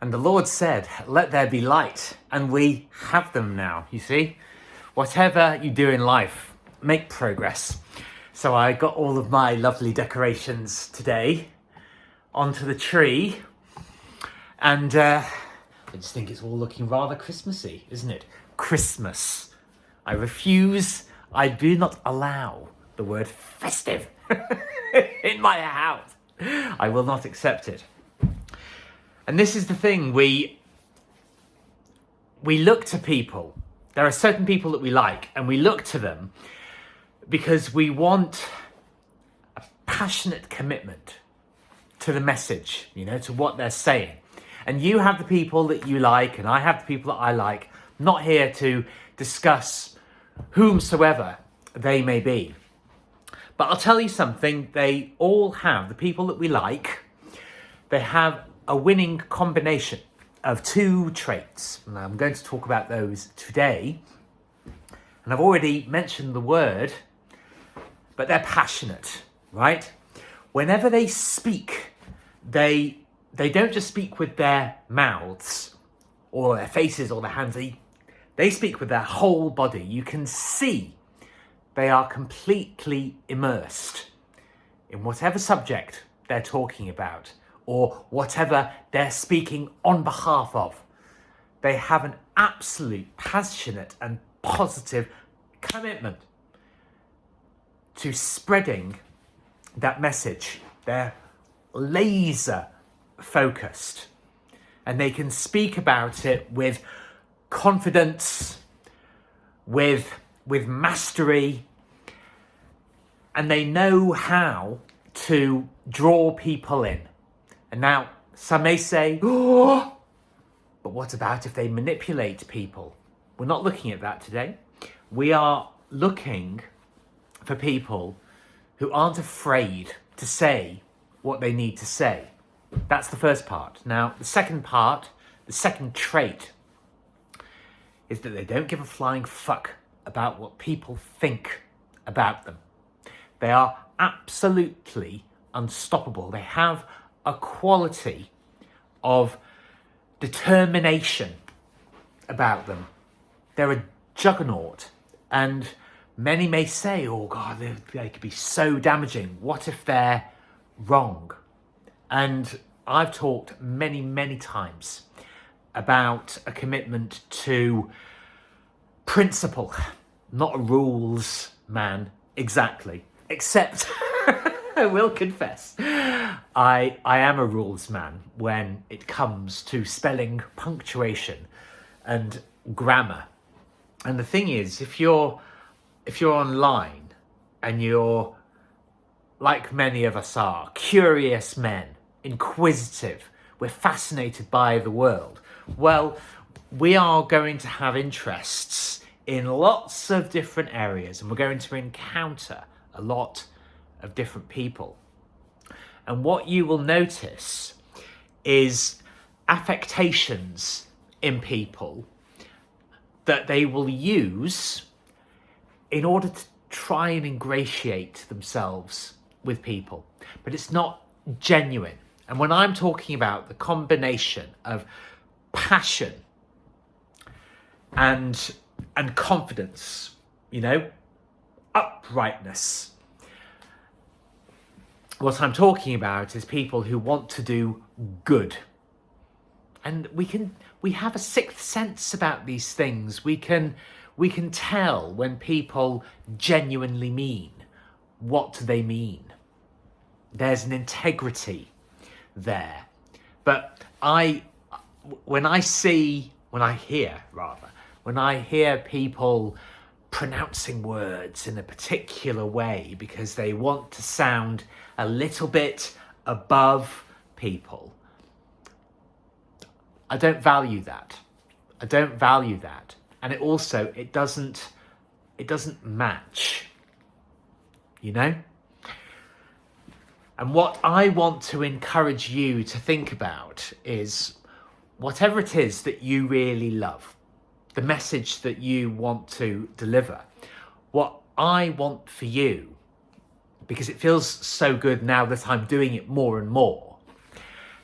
And the Lord said, let there be light. And we have them now, you see. Whatever you do in life, make progress. So I got all of my lovely decorations today onto the tree. And I just think it's all looking rather Christmassy, isn't it? Christmas. I do not allow the word festive in my house. I will not accept it. And this is the thing, we look to people. There are certain people that we like, and we look to them because we want a passionate commitment to the message, to what they're saying. And you have the people that you like, and I have the people that I like. I'm not here to discuss whomsoever they may be. But I'll tell you something, they all have, the people that we like, they have a winning combination of two traits. And I'm going to talk about those today. And I've already mentioned the word, but they're passionate, right? Whenever they speak, they don't just speak with their mouths or their faces or their hands. They speak with their whole body. You can see they are completely immersed in whatever subject they're talking about or whatever they're speaking on behalf of. They have an absolute passionate and positive commitment to spreading that message. They're laser focused and they can speak about it with confidence, with mastery, and they know how to draw people in. And now some may say, oh, but what about if they manipulate people? We're not looking at that today. We are looking for people who aren't afraid to say what they need to say. That's the first part. Now, the second part, the second trait, is that they don't give a flying fuck about what people think about them. They are absolutely unstoppable. They have a quality of determination about them. They're a juggernaut. And many may say, oh God, they could be so damaging. What if they're wrong? And I've talked many, many times about a commitment to principle, not a rules man, exactly. Except, I will confess, I am a rules man when it comes to spelling, punctuation and grammar. And the thing is, if you're online and you're, like many of us are, curious men, inquisitive, we're fascinated by the world, well, we are going to have interests in lots of different areas, and we're going to encounter a lot of different people. And what you will notice is affectations in people that they will use in order to try and ingratiate themselves with people. But it's not genuine. And when I'm talking about the combination of passion and confidence, uprightness, what I'm talking about is people who want to do good. And we have a sixth sense about these things. We can tell when people genuinely mean what they mean. There's an integrity there. But when I hear people pronouncing words in a particular way because they want to sound a little bit above people, I don't value that. And it doesn't match, And what I want to encourage you to think about is whatever it is that you really love, the message that you want to deliver, what I want for you, because it feels so good now that I'm doing it more and more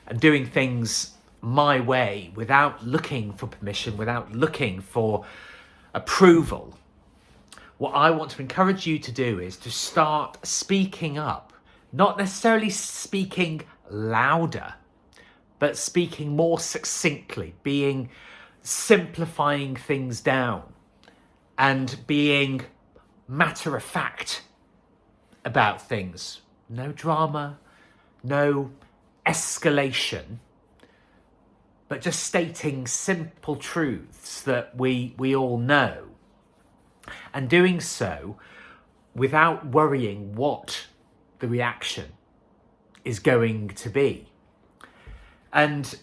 and doing things my way without looking for permission, without looking for approval, what I want to encourage you to do is to start speaking up, not necessarily speaking louder, but speaking more succinctly, simplifying things down and being matter of fact about things. No drama, no escalation, but just stating simple truths that we all know, and doing so without worrying what the reaction is going to be. And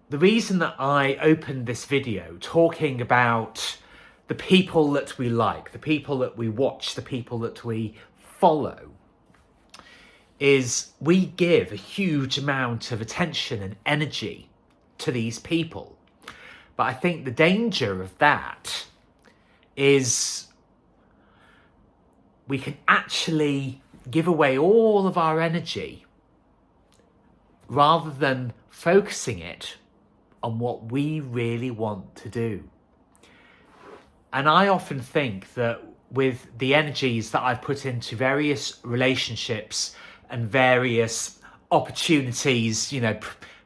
the reason that I opened this video talking about the people that we like, the people that we watch, the people that we follow, is we give a huge amount of attention and energy to these people. But I think the danger of that is we can actually give away all of our energy rather than focusing it on what we really want to do. And I often think that with the energies that I've put into various relationships and various opportunities,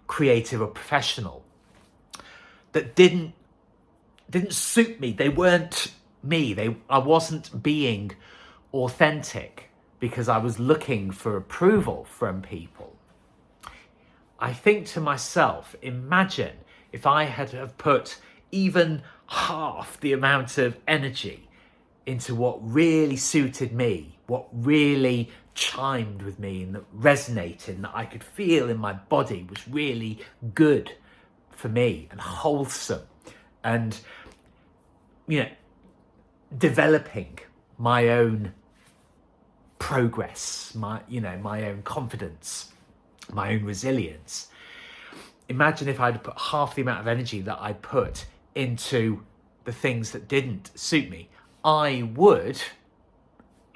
creative or professional, that didn't suit me. They weren't me. I wasn't being authentic because I was looking for approval from people. I think to myself, imagine if I had have put even half the amount of energy into what really suited me, what really chimed with me and that resonated and that I could feel in my body was really good for me and wholesome, and developing my own progress, my own confidence, my own resilience. Imagine if I'd put half the amount of energy that I put into the things that didn't suit me. I would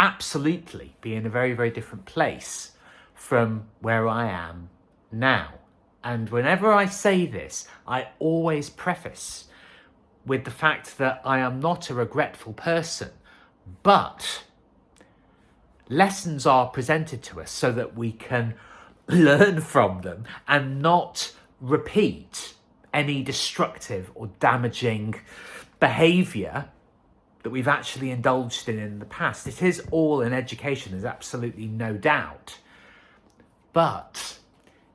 absolutely be in a very, very different place from where I am now. And whenever I say this, I always preface with the fact that I am not a regretful person, but lessons are presented to us so that we can learn from them and not repeat any destructive or damaging behaviour that we've actually indulged in the past. It is all an education, there's absolutely no doubt. But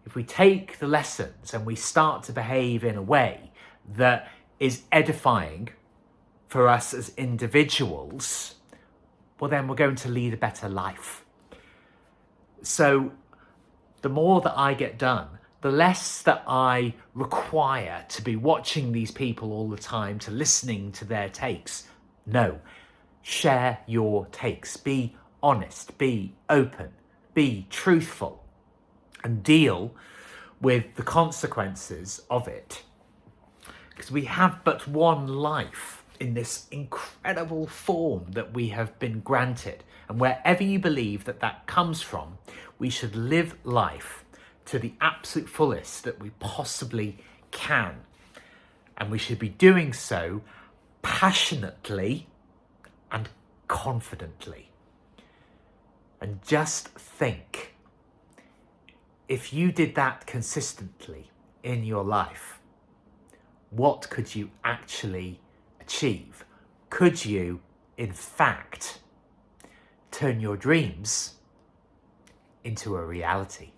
if we take the lessons and we start to behave in a way that is edifying for us as individuals, well, then we're going to lead a better life. So the more that I get done, the less that I require to be watching these people all the time, to listening to their takes. No, share your takes. Be honest, be open, be truthful, and deal with the consequences of it. Because we have but one life in this incredible form that we have been granted. And wherever you believe that that comes from, we should live life to the absolute fullest that we possibly can. And we should be doing so passionately and confidently. And just think, if you did that consistently in your life, what could you actually achieve? Could you, in fact, turn your dreams into a reality?